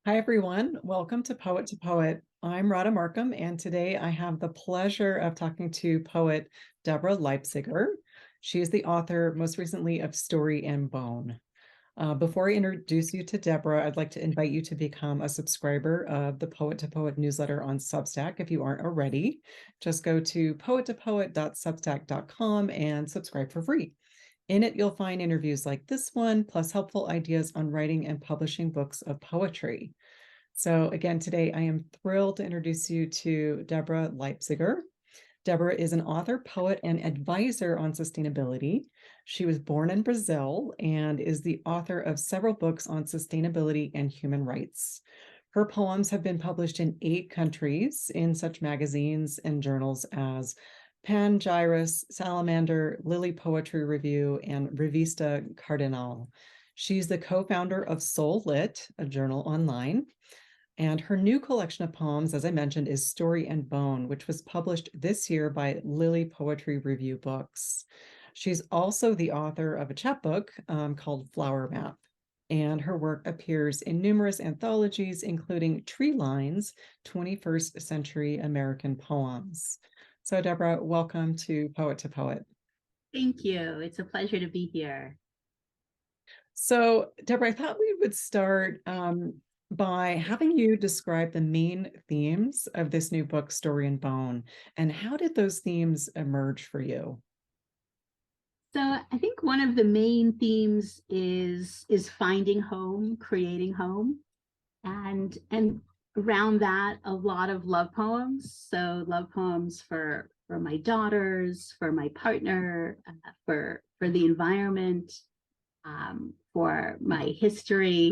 Hi, everyone. Welcome to Poet. I'm Radha Marcum, and today I have the pleasure of talking to poet Deborah Leipziger. She is the author, most recently, of Story and Bone. Before I introduce you to Deborah, I'd like to invite you to become a subscriber of the Poet to Poet newsletter on Substack if you aren't already. Just go to poettopoet.substack.com and subscribe for free. In it, you'll find interviews like this one, plus helpful ideas on writing and publishing books of poetry. So again, today I am thrilled to introduce you to Deborah Leipziger. Deborah is an author, poet, and advisor on sustainability. She was born in Brazil and is the author of several books on sustainability and human rights. Her poems have been published in 8 countries in such magazines and journals as Pangyris, Salamander, Lily Poetry Review, and Revista Cardinal. She's the co-founder of Soul Lit, a journal online. And her new collection of poems, as I mentioned, is Story and Bone, which was published this year by Lily Poetry Review Books. She's also the author of a chapbook called Flower Map, and her work appears in numerous anthologies, including Tree Lines, 21st Century American Poems. So, Deborah, welcome to Poet. Thank you. It's a pleasure to be here. So, Deborah, I thought we would start by having you describe the main themes of this new book, Story and Bone, and how did those themes emerge for you? So I think one of the main themes is finding home, creating home, and around that a lot of love poems. So love poems for my daughters, for my partner, for the environment, for my history.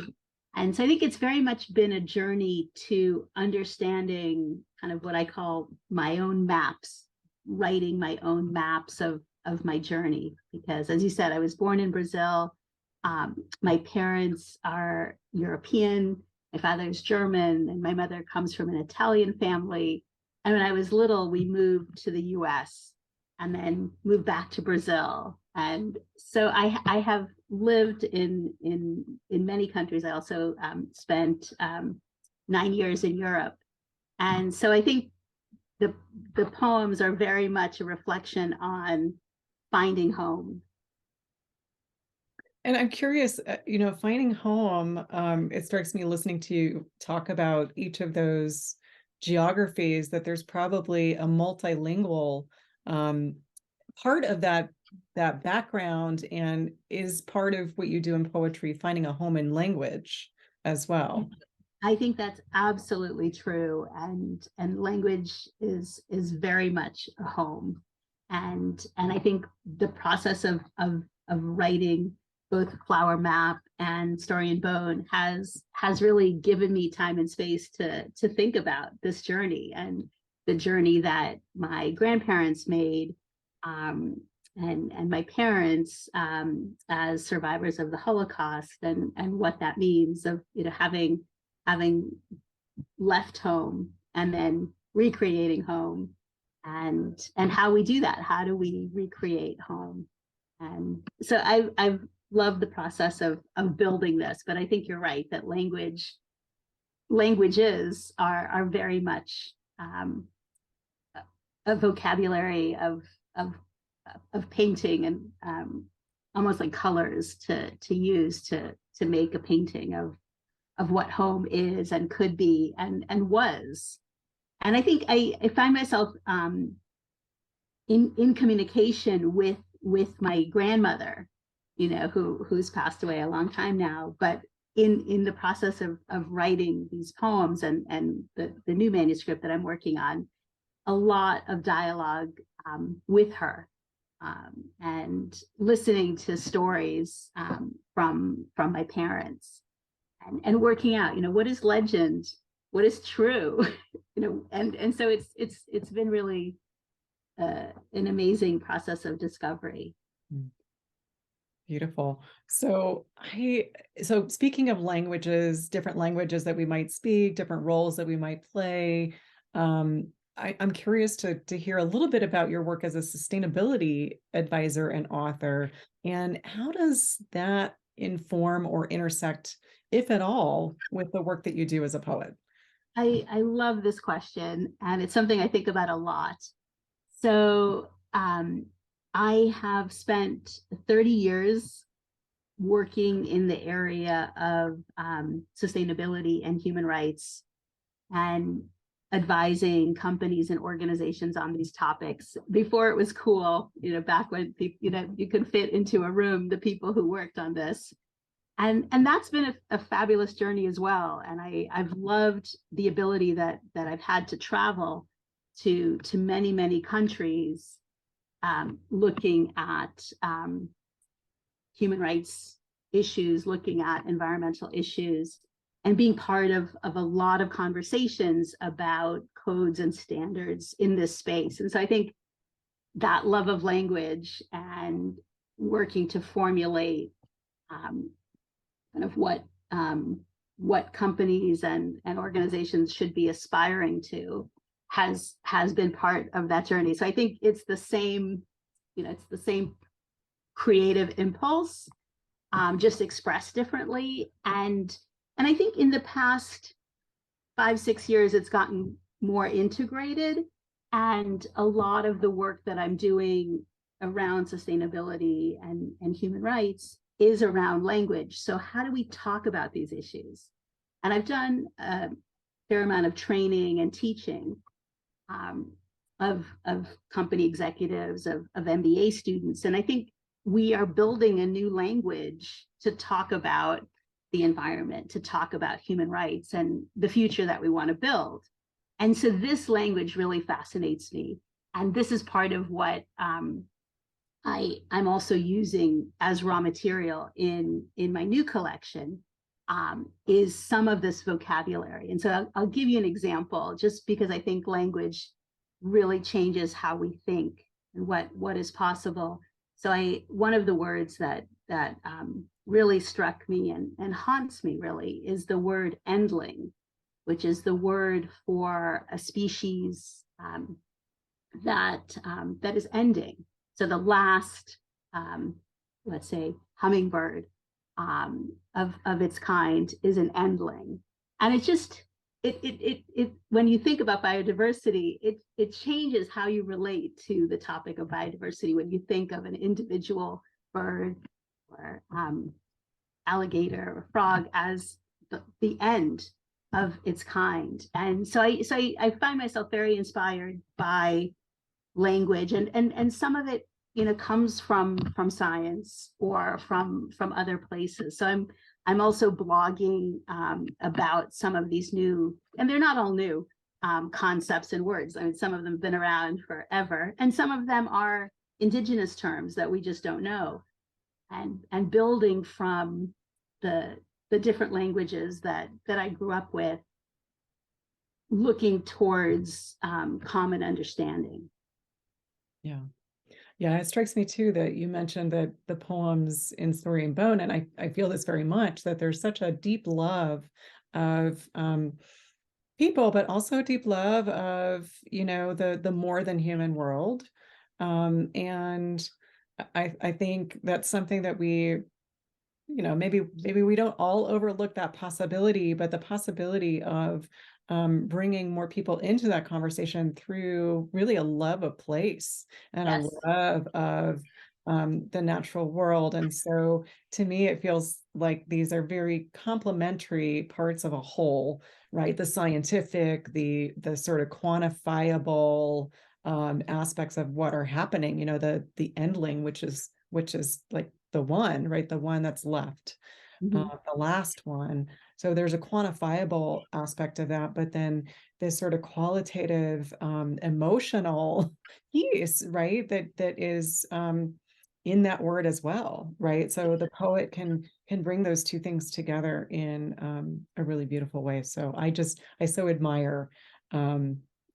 And so I think it's very much been a journey to understanding kind of what I call my own maps, writing my own maps of my journey. Because as you said, I was born in Brazil. My parents are European. My father's German, and my mother comes from an Italian family. And when I was little, we moved to the US and then moved back to Brazil. And so I have lived in many countries. I also spent 9 years in Europe. And so I think the poems are very much a reflection on finding home. And I'm curious, finding home, it strikes me listening to you talk about each of those geographies that there's probably a multilingual part of that background, and is part of what you do in poetry, finding a home in language as well. I think that's absolutely true, and language is very much a home, and I think the process of writing both Flower Map and Story and Bone has really given me time and space to think about this journey and the journey that my grandparents made, and my parents, as survivors of the Holocaust, and what that means of having left home and then recreating home, and how we do that. How do we recreate home? And so I've loved the process of building this, but I think you're right that languages are very much a vocabulary of painting, and almost like colors to use to make a painting of what home is and could be and was. And I think I find myself in communication with my grandmother, who's passed away a long time now, but in the process of writing these poems and the new manuscript that I'm working on, a lot of dialogue with her, and listening to stories from my parents, and working out, what is legend, what is true, and so it's been really an amazing process of discovery. Beautiful. So speaking of languages, different languages that we might speak, different roles that we might play, I'm curious to hear a little bit about your work as a sustainability advisor and author, and how does that inform or intersect if at all, with the work that you do as a poet? I love this question, and it's something I think about a lot. So I have spent 30 years working in the area of sustainability and human rights, and advising companies and organizations on these topics before it was cool, back when you could fit into a room the people who worked on this. And that's been a fabulous journey as well. And I've loved the ability that I've had to travel to many, many countries, looking at human rights issues, looking at environmental issues, and being part of a lot of conversations about codes and standards in this space. And so I think that love of language and working to formulate kind of what companies and organizations should be aspiring to has been part of that journey. So I think it's the same, it's the same creative impulse, just expressed differently. And I think in the past 5-6 years, it's gotten more integrated. And a lot of the work that I'm doing around sustainability and human rights is around language. So how do we talk about these issues? And I've done a fair amount of training and teaching of company executives, of MBA students. And I think we are building a new language to talk about the environment, to talk about human rights and the future that we want to build. And so this language really fascinates me. And this is part of what I'm also using as raw material in my new collection, is some of this vocabulary. And so I'll give you an example, just because I think language really changes how we think and what is possible. So one of the words that really struck me and haunts me really is the word endling, which is the word for a species that is ending. So the last, let's say, hummingbird of its kind is an endling. And it just, it when you think about biodiversity, it changes how you relate to the topic of biodiversity when you think of an individual bird or alligator or frog as the end of its kind. And so I find myself very inspired by language, and some of it comes from science or from other places. So I'm also blogging about some of these new, and they're not all new, concepts and words. I mean, some of them have been around forever, and some of them are indigenous terms that we just don't know, and building from the different languages that I grew up with, looking towards common understanding. Yeah. Yeah, it strikes me too that you mentioned that the poems in Story and Bone, and I feel this very much, that there's such a deep love of people, but also a deep love of, the more than human world. And I think that's something that we, maybe we don't all overlook that possibility, but the possibility of bringing more people into that conversation through really a love of place and Yes. a love of the natural world. And so to me, it feels like these are very complementary parts of a whole, right? The scientific, the sort of quantifiable aspects of what are happening, the endling, which is like the one, right? The one that's left, Mm-hmm. the last one. So there's a quantifiable aspect of that, but then this sort of qualitative, emotional piece, right? That is in that word as well, right? So the poet can bring those two things together in a really beautiful way. So I so admire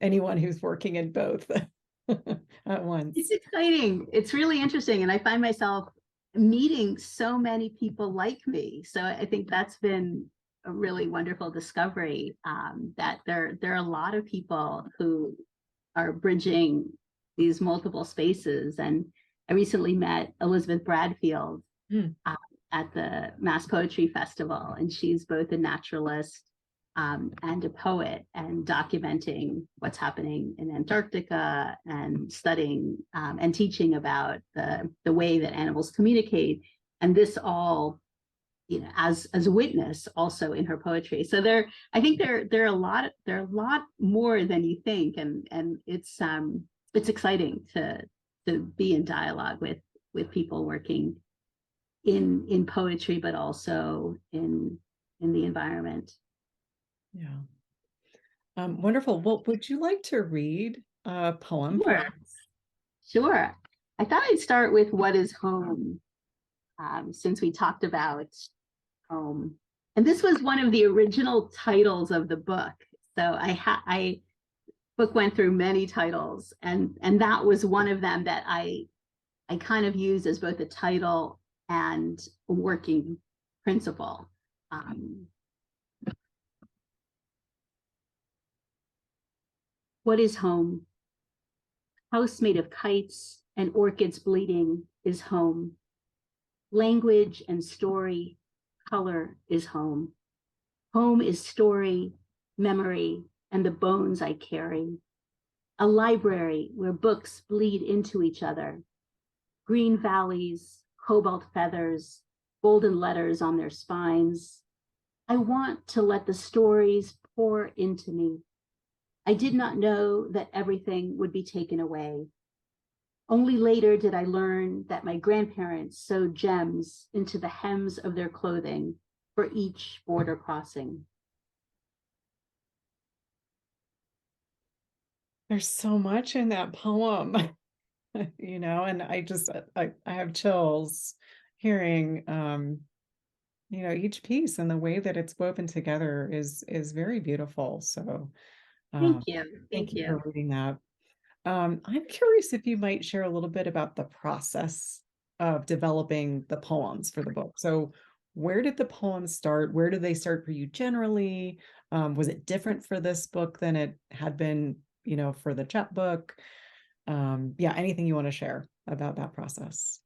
anyone who's working in both at once. It's exciting. It's really interesting. And I find myself meeting so many people like me. So I think that's been a really wonderful discovery, that there are a lot of people who are bridging these multiple spaces. And I recently met Elizabeth Bradfield Mm. at the Mass Poetry Festival, and she's both a naturalist and a poet, and documenting what's happening in Antarctica and studying and teaching about the way that animals communicate. And this all, you know, as a witness also in her poetry. So I think there are a lot more than you think, and it's exciting to be in dialogue with people working in poetry, but also in the environment. Yeah. Wonderful. Well, would you like to read a poem for Sure, us? sure. I thought I'd start with what is home, since we talked about home. And this was one of the original titles of the book. So I book went through many titles, and that was one of them that I kind of used as both a title and a working principle. What is home? House made of kites and orchids bleeding is home. Language and story, color is home. Home is story, memory, and the bones I carry. A library where books bleed into each other. Green valleys, cobalt feathers, golden letters on their spines. I want to let the stories pour into me. I did not know that everything would be taken away. Only later did I learn that my grandparents sewed gems into the hems of their clothing for each border crossing. There's so much in that poem, you know, and I have chills hearing you know, each piece, and the way that it's woven together is very beautiful. So Thank um, you. thank Thank you you. for reading that. I'm curious if you might share a little bit about the process of developing the poems for the book. So, where did the poems start? Where did they start for you generally? Was it different for this book than it had been, you know, for the chapbook? Yeah, anything you want to share about that process?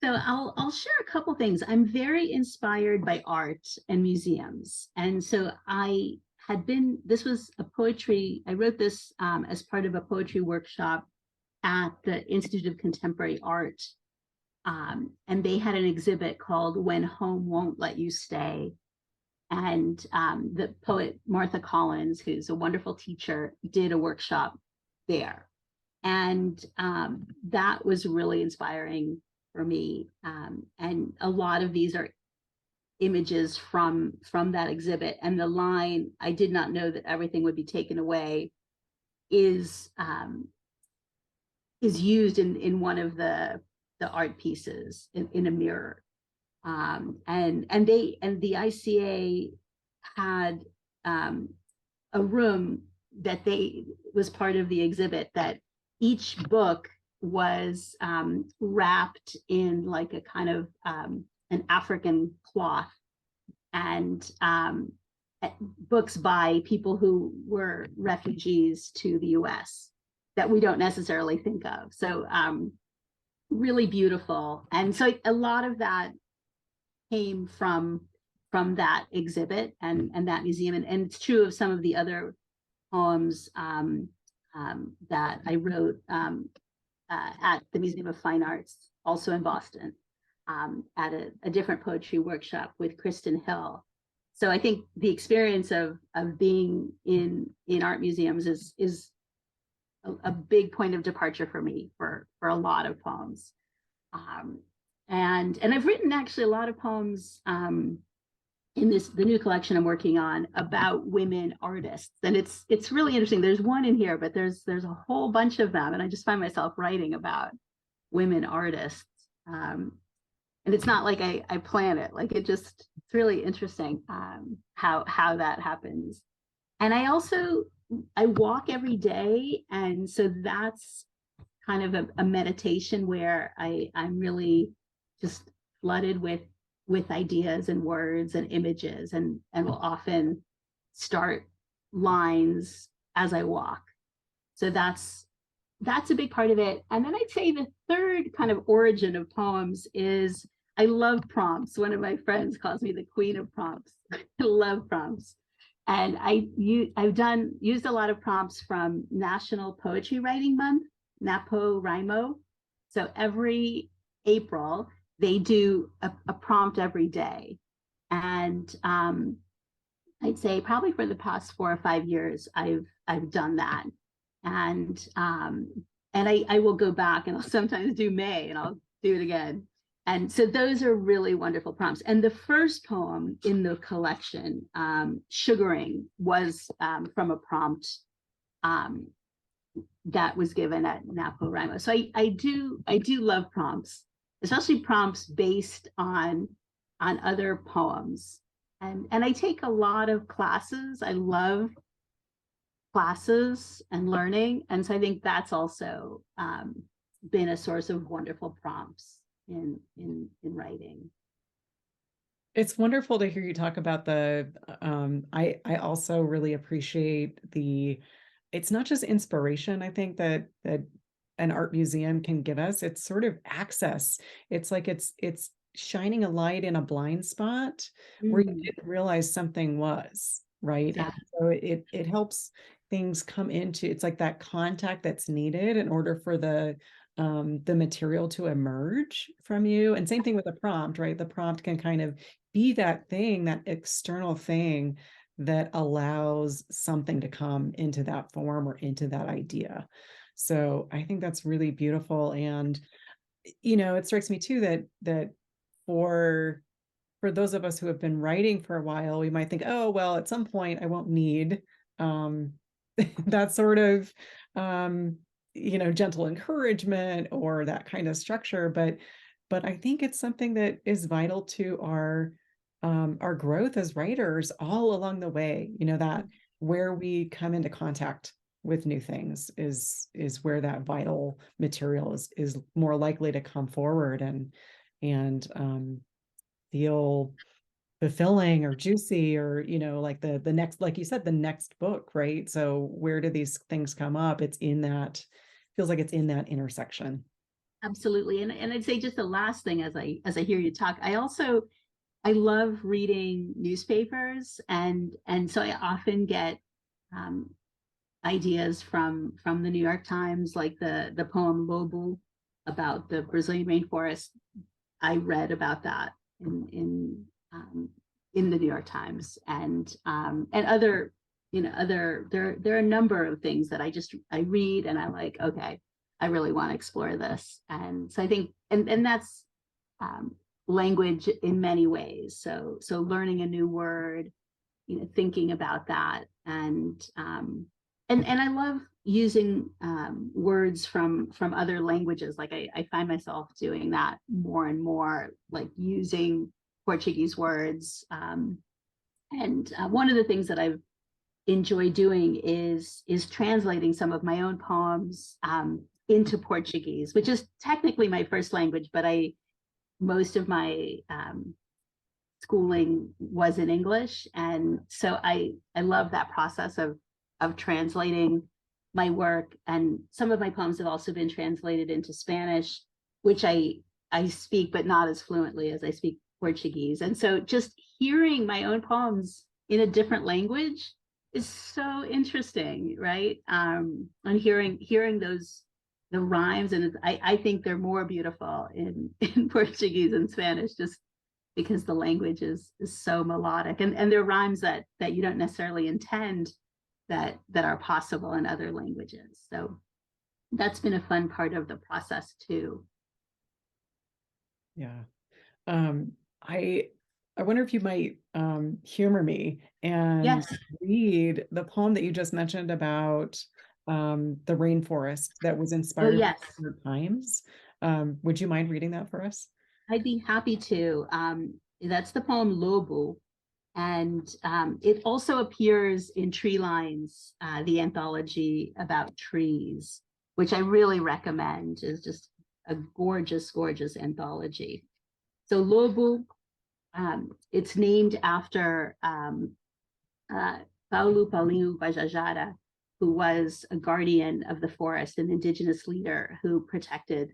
So I'll share a couple things. I'm very inspired by art and museums, and so I had been. This was a poetry. I wrote this as part of a poetry workshop at the Institute of Contemporary Art, and they had an exhibit called "When Home Won't Let You Stay." And the poet Martha Collins, who's a wonderful teacher, did a workshop there, and that was really inspiring for me. And a lot of these are images from that exhibit. And the line "I did not know that everything would be taken away" is used in one of the art pieces in a mirror. And the ICA had a room that they was part of the exhibit, that each book was wrapped in like a kind of an African cloth, and books by people who were refugees to the US that we don't necessarily think of. So really beautiful. And so a lot of that came from that exhibit and that museum. And it's true of some of the other poems that I wrote at the Museum of Fine Arts, also in Boston, at a different poetry workshop with Kristen Hill. So I think the experience of being in art museums is a big point of departure for me for a lot of poems. And I've written actually a lot of poems in the new collection I'm working on about women artists, and it's really interesting. There's one in here, but there's a whole bunch of them, and I just find myself writing about women artists. And it's not like I plan it. Like it's really interesting how that happens. And I walk every day, and so that's kind of a meditation where I'm really just flooded with ideas and words and images, and will often start lines as I walk. So that's a big part of it. And then I'd say the third kind of origin of poems is I love prompts. One of my friends calls me the queen of prompts. I love prompts. And I've used a lot of prompts from National Poetry Writing Month, NaPoWriMo. So every April, they do a prompt every day. And I'd say probably for the past 4 or 5 years, I've done that. And I will go back and I'll sometimes do May and I'll do it again. And so those are really wonderful prompts. And the first poem in the collection, Sugaring, was from a prompt that was given at NaPoWriMo. So I do love prompts, especially prompts based on other poems. And I take a lot of classes. I love classes and learning. And so I think that's also been a source of wonderful prompts in writing. It's wonderful to hear you talk about the I also really appreciate it's not just inspiration, I think that an art museum can give us. It's sort of access. It's like it's shining a light in a blind spot where you didn't realize something was, right? Yeah. And so it helps things come into, it's like that contact that's needed in order for the material to emerge from you. And same thing with the prompt, right? The prompt can kind of be that thing, that external thing that allows something to come into that form or into that idea. So I think that's really beautiful. And, it strikes me too that for those of us who have been writing for a while, we might think, oh, well, at some point I won't need that sort of gentle encouragement or that kind of structure. But I think it's something that is vital to our growth as writers all along the way, that where we come into contact with new things is where that vital material is more likely to come forward and feel fulfilling or juicy or like the next, like you said, the next book, right? So where do these things come up? Feels like it's in that intersection. Absolutely. And I'd say just the last thing as I hear you talk, I love reading newspapers, and so I often get ideas from the New York Times, like the poem Lobo about the Brazilian rainforest. I read about that in the New York Times, and other there are a number of things that I read and I like, okay, I really want to explore this. And so I think and that's language in many ways. So learning a new word, thinking about that, and I love using words from other languages. Like I find myself doing that more and more, like using Portuguese words. And one of the things that I've enjoyed doing is translating some of my own poems into Portuguese, which is technically my first language, but most of my schooling was in English, and so I love that process of translating my work. And some of my poems have also been translated into Spanish, which I speak, but not as fluently as I speak Portuguese. And so just hearing my own poems in a different language is so interesting, right? And hearing the rhymes, and I think they're more beautiful in Portuguese and Spanish, just because the language is so melodic, and there are rhymes that you don't necessarily intend that are possible in other languages. So that's been a fun part of the process too. Yeah. I wonder if you might humor me and Yes. read the poem that you just mentioned about the rainforest that was Oh, inspired by yes. the New York Times. Would you mind reading that for us? I'd be happy to. That's the poem Lobo. And it also appears in Tree Lines, the anthology about trees, which I really recommend. Is just a gorgeous, gorgeous anthology. So Lobo, it's named after Paulo Paulinho Guajajara, who was a guardian of the forest, an indigenous leader who protected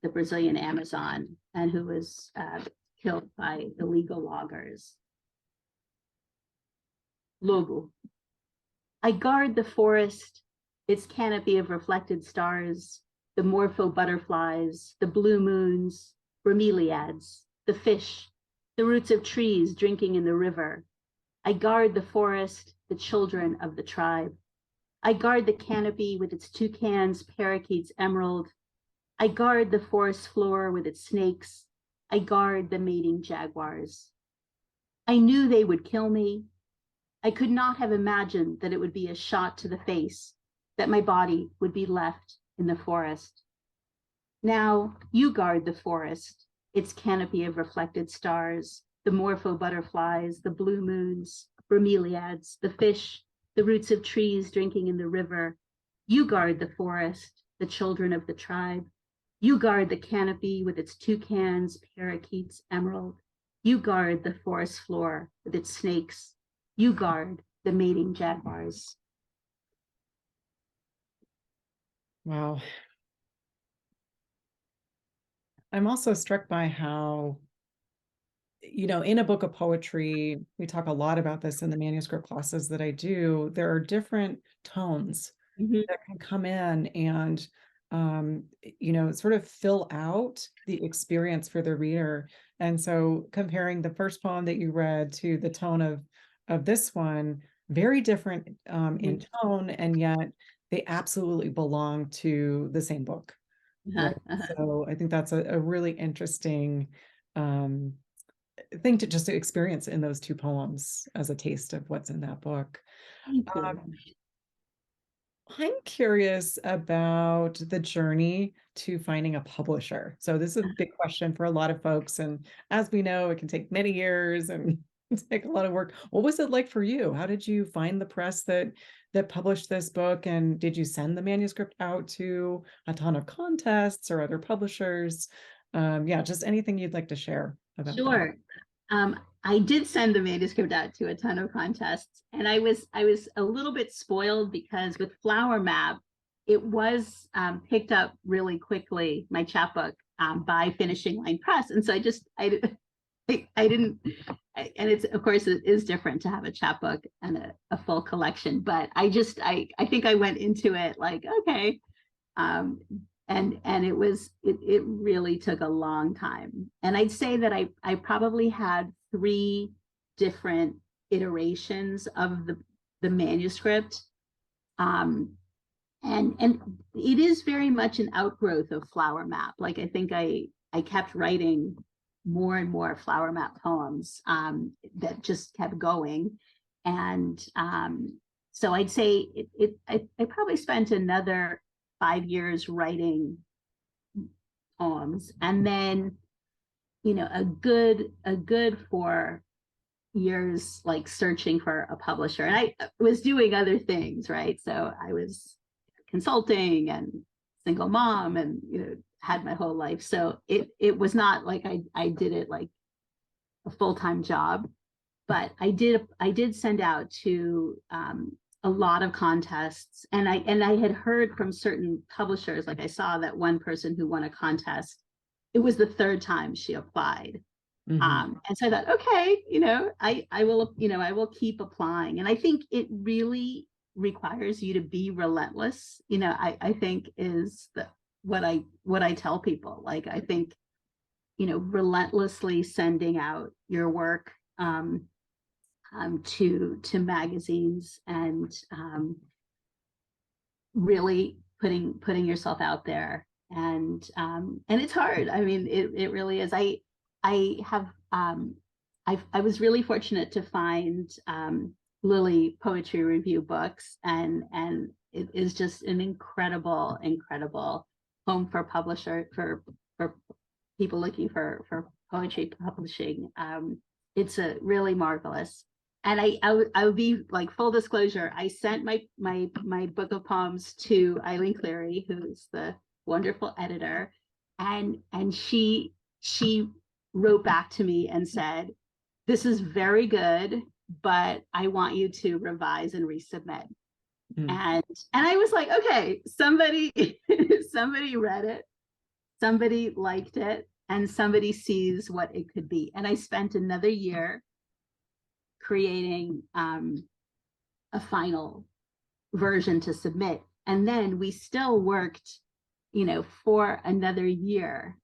the Brazilian Amazon, and who was killed by illegal loggers. Lobo. I guard the forest, its canopy of reflected stars, the morpho butterflies, the blue moons, bromeliads, the fish, the roots of trees drinking in the river. I guard the forest, the children of the tribe. I guard the canopy with its toucans, parakeets, emerald. I guard the forest floor with its snakes. I guard the mating jaguars. I knew they would kill me. I could not have imagined that it would be a shot to the face, that my body would be left in the forest. Now you guard the forest, its canopy of reflected stars, the morpho butterflies, the blue moons, bromeliads, the fish, the roots of trees drinking in the river. You guard the forest, the children of the tribe. You guard the canopy with its toucans, parakeets, emerald. You guard the forest floor with its snakes. You guard the mating jaguars. Wow. I'm also struck by how, in a book of poetry, we talk a lot about this in the manuscript classes that I do. There are different tones that can come in and, sort of fill out the experience for the reader. And so comparing the first poem that you read to the tone of this one, very different in tone, and yet they absolutely belong to the same book. Right. So I think that's a really interesting thing to just experience in those two poems as a taste of what's in that book. Thank you. I'm curious about the journey to finding a publisher. So this is a big question for a lot of folks. And as we know, it can take many years and take a lot of work. What was it like for you? How did you find the press that published this book? And did you send the manuscript out to a ton of contests or other publishers? Yeah, just anything you'd like to share about that. Sure. I did send the manuscript out to a ton of contests, and I was a little bit spoiled because with Flower Map, it was picked up really quickly, my chapbook, by Finishing Line Press, and so I didn't, and it's, of course, it is different to have a chapbook and a full collection, but I think I went into it like, okay. And it really took a long time. And I'd say that I probably had 3 different iterations of the manuscript. And it is very much an outgrowth of Flower Map. Like, I think I kept writing more and more Flower Map poems that just kept going. And so I'd say I probably spent another 5 years writing poems, and then a good 4 years like searching for a publisher. And I was doing other things, right? So I was consulting and single mom, and had my whole life. So it was not like I did it like a full-time job, but I did send out to a lot of contests, and I had heard from certain publishers, like I saw that one person who won a contest, it was the 3rd time she applied. And so I thought, okay, I will keep applying. And I think it really requires you to be relentless, I think is what I tell people. Like, I think, relentlessly sending out your work to magazines, and really putting yourself out there, and it's hard. I mean, it really is. I was really fortunate to find Lily Poetry Review Books, and it is just an incredible home for publisher for people looking for poetry publishing. It's a really marvelous. And I would be like, full disclosure, I sent my book of poems to Eileen Cleary, who's the wonderful editor, and she wrote back to me and said, "This is very good, but I want you to revise and resubmit." And I was like, okay, somebody read it, somebody liked it and somebody sees what it could be. And I spent another year creating a final version to submit. And then we still worked, for another year,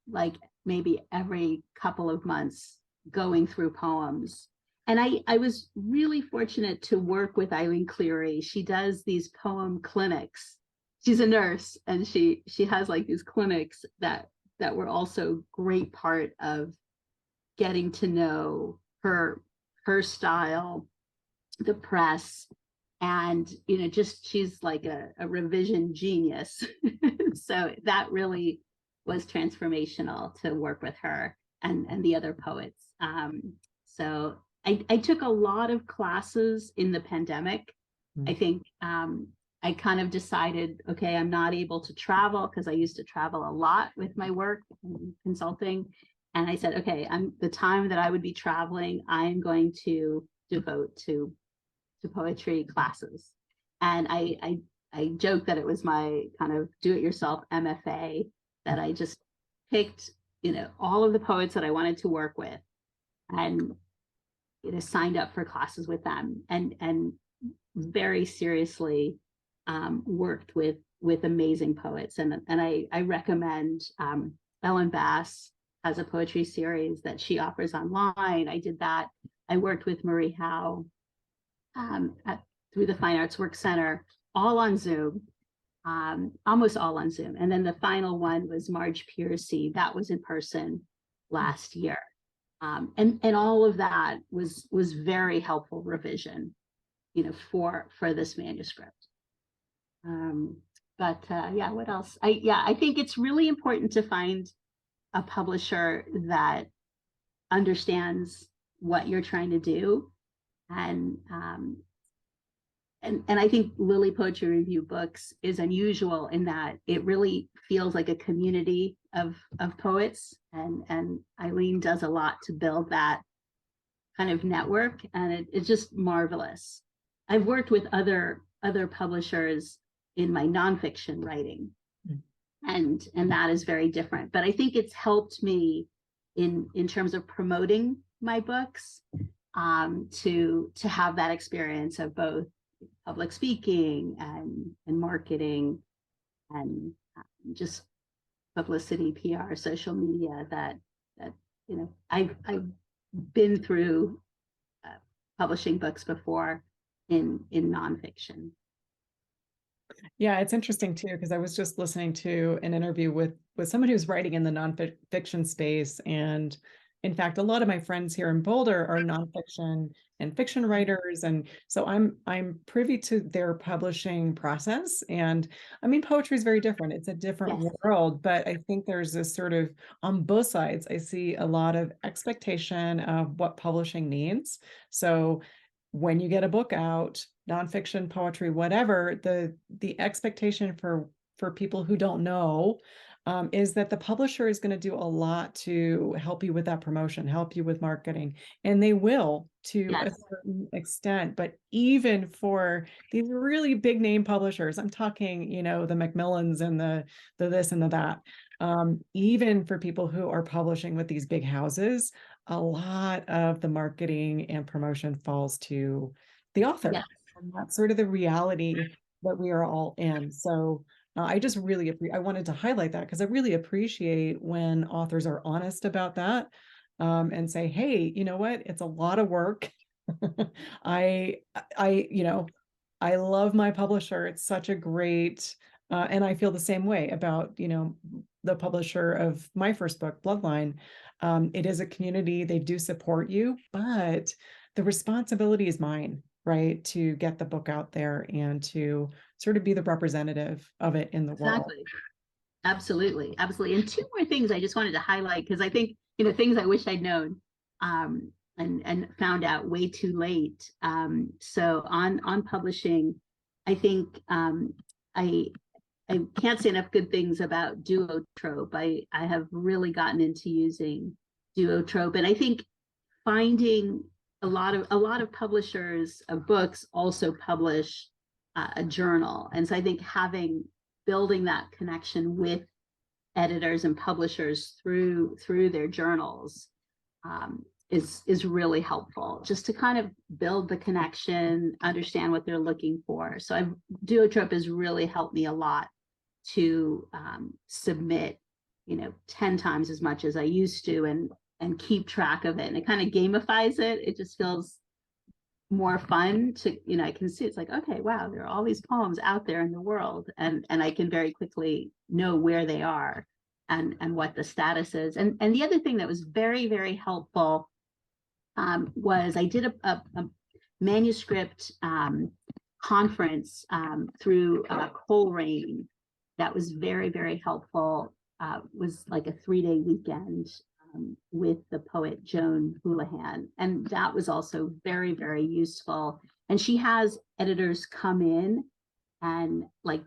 like maybe every couple of months, going through poems. And I was really fortunate to work with Eileen Cleary. She does these poem clinics. She's a nurse, and she has like these clinics that were also great part of getting to know her style, the press, and just she's like a revision genius. So that really was transformational to work with her and the other poets. So I took a lot of classes in the pandemic. I think I kind of decided, okay, I'm not able to travel because I used to travel a lot with my work and consulting. And I said, okay, the time that I would be traveling, I'm going to devote to poetry classes. And I joke that it was my kind of do-it-yourself MFA, that I just picked, all of the poets that I wanted to work with, and signed up for classes with them, and very seriously worked with amazing poets. And I recommend Ellen Bass has a poetry series that she offers online. I did that. I worked with Marie Howe through the Fine Arts Work Center, all on Zoom, almost all on Zoom. And then the final one was Marge Piercy. That was in person last year. And all of that was very helpful revision, for this manuscript. Yeah, what else? I think it's really important to find a publisher that understands what you're trying to do. And I think Lily Poetry Review Books is unusual in that it really feels like a community of poets, and Eileen does a lot to build that kind of network, and it's just marvelous. I've worked with other publishers in my nonfiction writing, and that is very different. But I think it's helped me in terms of promoting my books, to have that experience of both public speaking and marketing, and just publicity, PR, social media, that I've been through publishing books before in nonfiction. Yeah, it's interesting too, because I was just listening to an interview with somebody who's writing in the nonfiction space. And in fact, a lot of my friends here in Boulder are nonfiction and fiction writers. And so I'm privy to their publishing process. And I mean, poetry is very different. It's a different Yes. world, but I think there's this sort of, on both sides, I see a lot of expectation of what publishing needs. So when you get a book out, nonfiction, poetry, whatever, the expectation for people who don't know is that the publisher is going to do a lot to help you with that promotion, help you with marketing, and they will to a certain extent. But even for these really big name publishers, I'm talking, the Macmillans and the this and the that, even for people who are publishing with these big houses, a lot of the marketing and promotion falls to the author. Yes. And that's sort of the reality that we are all in. So I just really I wanted to highlight that because I really appreciate when authors are honest about that, and say, hey, you know what? It's a lot of work. I love my publisher. It's such a great, and I feel the same way about, the publisher of my first book, Bloodline. It is a community. They do support you, but the responsibility is mine, right? To get the book out there and to sort of be the representative of it in the world. Absolutely. Absolutely. And two more things I just wanted to highlight, because I think, things I wish I'd known, and found out way too late. So on publishing, I think I can't say enough good things about duotrope. I have really gotten into using duotrope, and I think finding a lot of publishers of books also publish a journal, and so I think building that connection with editors and publishers through their journals is really helpful, just to kind of build the connection, understand what they're looking for. So Duotrope has really helped me a lot to submit, 10 times as much as I used to, and keep track of it. And it kind of gamifies it. It just feels more fun to, I can see it's like, okay, wow, there are all these poems out there in the world, and I can very quickly know where they are and what the status is. And the other thing that was very, very helpful was I did a manuscript conference through Coleraine that was very, very helpful. Was like a 3-day weekend with the poet Joan Houlihan, and that was also very, very useful. And she has editors come in and like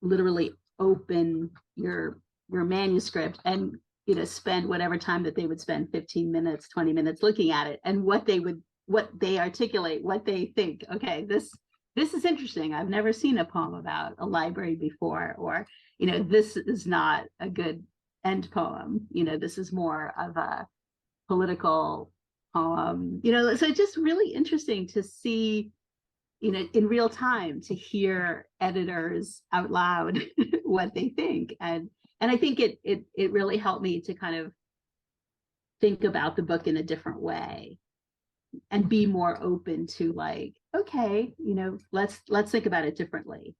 literally open your manuscript and spend whatever time that they would spend, 15 minutes, 20 minutes looking at it, and what they articulate, what they think. Okay, this is interesting. I've never seen a poem about a library before, or this is not a good end poem. This is more of a political poem. So it's just really interesting to see, in real time, to hear editors out loud what they think. And I think it really helped me to kind of think about the book in a different way and be more open to like, okay, let's think about it differently.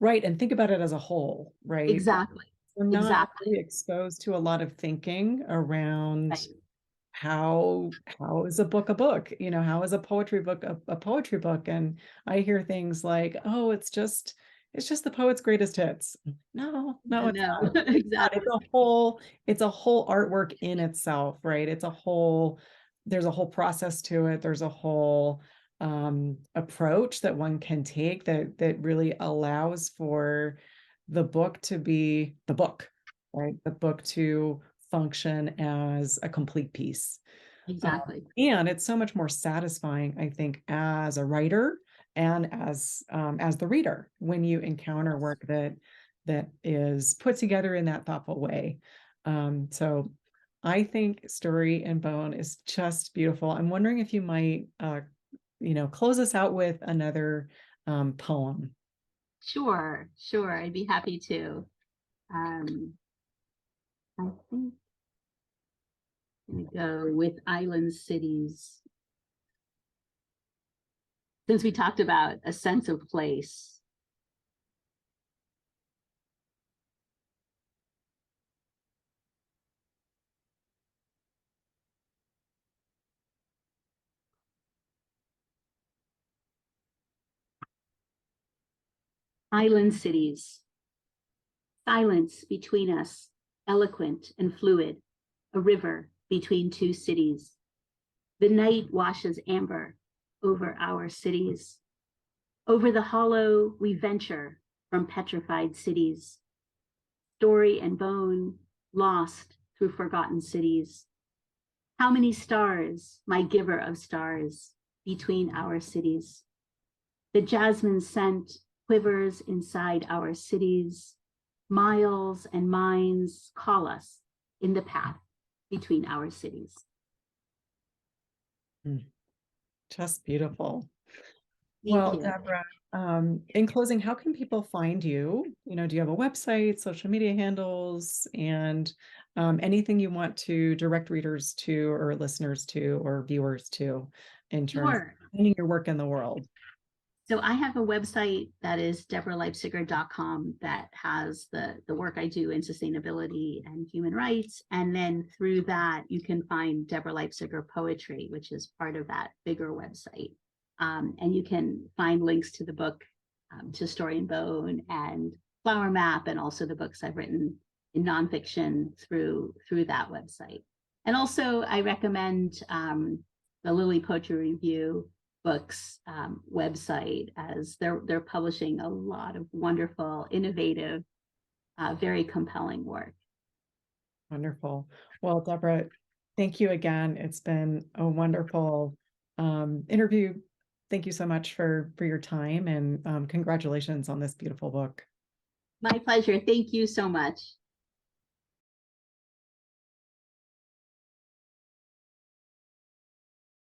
Right. And think about it as a whole, right? Exactly. We're not Exactly. really exposed to a lot of thinking around Right. how is a book a book? How is a poetry book a poetry book? And I hear things like, oh, it's just the poet's greatest hits. No, I it's know. not. Exactly. It's a whole artwork in itself, right? There's a whole process to it. There's a whole approach that one can take that really allows for the book to be the book, right? The book to function as a complete piece. Exactly. And it's so much more satisfying, I think, as a writer and as the reader, when you encounter work that is put together in that thoughtful way. So I think Story and Bone is just beautiful. I'm wondering if you might close us out with another poem. Sure. I'd be happy to. I think I'm gonna go with Island Cities. Since we talked about a sense of place. Island cities. Silence between us, eloquent and fluid, a river between two cities. The night washes amber over our cities. Over the hollow, we venture from petrified cities. Story and bone, lost through forgotten cities. How many stars, my giver of stars, between our cities? The jasmine scent quivers inside our cities. Miles and mines call us in the path between our cities. Just beautiful. Thank Well, you. Deborah, in closing, how can people find you? Do you have a website, social media handles, and anything you want to direct readers to, or listeners to, or viewers to, in terms of Sure. finding your work in the world? So I have a website that is DeborahLeipziger.com that has the work I do in sustainability and human rights. And then through that, you can find Deborah Leipziger Poetry, which is part of that bigger website. And you can find links to the book, to Story and Bone and Flower Map, and also the books I've written in nonfiction through that website. And also I recommend the Lily Poetry Review books website, as they're publishing a lot of wonderful, innovative, very compelling work. Wonderful. Well, Deborah, thank you again. It's been a wonderful interview. Thank you so much for your time, and congratulations on this beautiful book. My pleasure. Thank you so much.